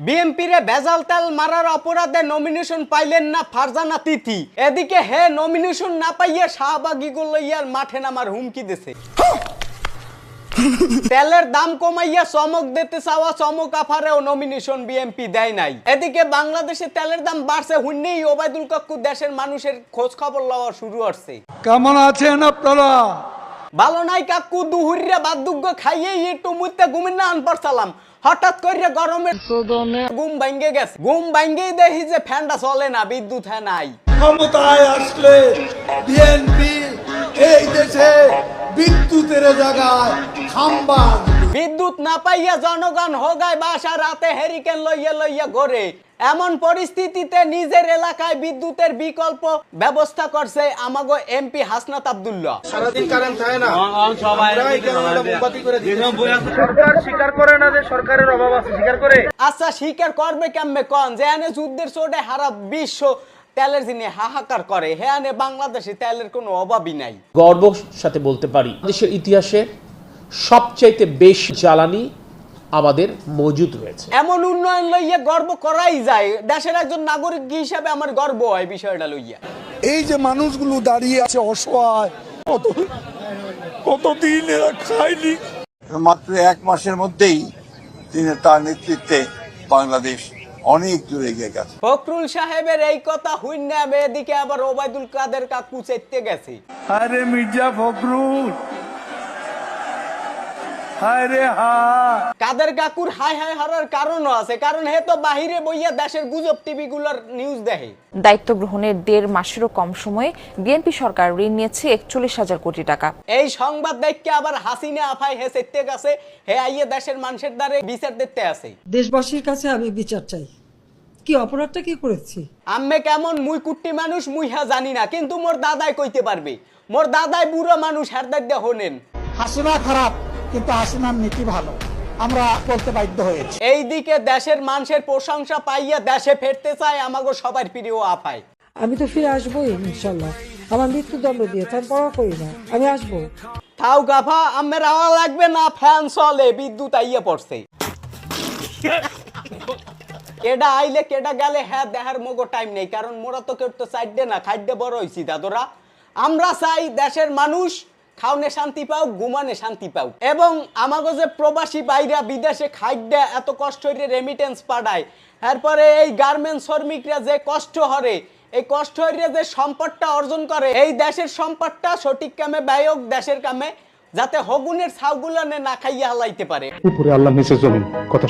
বিএনপির ভেজাল তেল মারার অপরাধে নমিনেশন পাইলেন না ফারজানা তিথি। এদিকে হে নমিনেশন না পাইয়ে শাহবাগীগুলো ইয়ার মাঠে নামার হুমকি দিছে। তেলের দাম কমাইয়া চমক দিতে চাওয়া চমক আফারেও নমিনেশন বিএনপি দেয় নাই। এদিকে বাংলাদেশে তেলের দাম বাড়ছে হুন্নেই ওবায়দুল কাকু দেশের মানুষের খোঁজ খবর লওয়া শুরু করছে। কেমন আছেন আপনারা? ভালো নাই কাকু, দুহুরিয়া বাদুগ্য খাইয়ে একটু মুইতে ঘুমিয়ে না আনপার সালাম। হঠাৎ করে গরমের ঘুম ভাঙ্গে গেছে। ঘুম ভাঙ্গেই দেখি যে ফ্যানটা চলে না, বিদ্যুৎ হ্যাঁ নাই। ক্ষমতায় আসলে বিএনপি এই দেশে বিদ্যুতের জায়গায় খাম্বা। বিদ্যুৎ না পাইয়া জনগণ হোগায় বাসা রাতে হেরিকেন লইয়া লইয়া ঘরে। এমন পরিস্থিতিতে নিজের এলাকায় বিদ্যুতের বিকল্প ব্যবস্থা করছে আমাগো এমপি হাসনাত আব্দুল্লাহ। সারাদিন কারেন্ট থাকে না, আমরা এই কারণে মোমবাতি করে দিই। সরকার স্বীকার করে না যে সরকারের অভাব আছে, স্বীকার করে। আচ্ছা স্বীকার করবে কেমনে কন যে এনে যুদ্ধের চোটে হারা বিশ্ব তেলের জিনে হাহাকার করে, হ্যাঁ বাংলাদেশে তেলের কোনো অভাবই নাই। গর্বের সাথে বলতে পারি দেশের ইতিহাসে সবচাইতে বেশি জ্বালানি আমাদের মজুদ রয়েছে। এমন উন্নয়ন লইয়া গর্ব করাই যায়, দেশের একজন নাগরিক হিসাবে আমার গর্ব হয় বিষয়টা লইয়া। এই যে মানুষগুলো দাঁড়িয়ে আছে অসহায়, কতদিন এরা খায়নি। মাত্র 1 মাসের মধ্যেই তিনি তার নেতৃত্বে বাংলাদেশ অনেক দূরে এগিয়ে গেছে। ফখরুল সাহেবের এই কথা হুইন্না এদিকে আবার ওবায়দুল কাদের কাকু চেতে গেছে। আরে মির্জা ফখরুল, আরে হা কাদের কাকুর হাই হাই হওয়ার কারণও আছে, কারণ হে তো বাহিরে বইয়া দেশের গুজব টিভি গুলোর নিউজ দেখে। দায়িত্ব গ্রহণের 1.5 মাসেরও কম সময়ে বিএনপি সরকার ঋণ নিয়েছে 41,000 কোটি টাকা। এই সংবাদ দেখে আবার হাসিনা আফাই হে চেতে গেছে, হে আইয়ে দেশের মানুষের দ্বারে বিচার দিতে আছে। দেশবাসীর কাছে আমি বিচার চাই, কি অপরাধটা কি করেছি। আম্মে কেমন মুই কুট্টি মানুষ মুই হ্যাঁ জানি না, কিন্তু মোর দাদাই কইতে পারবে। মোর দাদাই বুড়ো মানুষ, হেরদার দিয়ে হনেন। হাসিনা খারাপ কিন্তু হাসিনার নীতি ভালো, আমরা বলতে বাধ্য হয়েছি। এইদিকে দেশের মানুষের প্রশংসা পাইয়া দেশে ফিরতে চায় আমাগো সবার প্রিয় আফাই। আমি তো ফিরে আসবোই ইনশাল্লাহ, আমার মৃত্যুদণ্ড দিয়েছে, আমি পড়া করি না, আমি আসবো। থাও গাফা, আম্মের আওয়া লাগবে না, ফ্যান চলে, বিদ্যুৎ আইয়া পড়ছে। কেডা আইলে কেডা গেলে হ্যাঁ দেহার মগো টাইম নেই, কারণ মোরা তো কেউ তো চাইডে না, খাইডে বড় হইছি দাদরা। আমরা চাই দেশের মানুষ খাওনে শান্তি পাও, ঘুমানে শান্তি পাও, এবং আমাগো যে প্রবাসী বাইরা বিদেশে খাইডে এত কষ্ট হইরে রেমিটেন্স পাঠায়, এরপরে এই গার্মেন্টস শ্রমিকরা যে কষ্ট হরে, এই কষ্ট হইরে যে সম্পদটা অর্জন করে, এই দেশের সম্পদটা সঠিক কামে ব্যয় দেশের কামে, যাতে হগুনের ছাউগুলো না খাইয়া হালাইতে পারে। উপরে আল্লাহ নিচে জমিন কথা।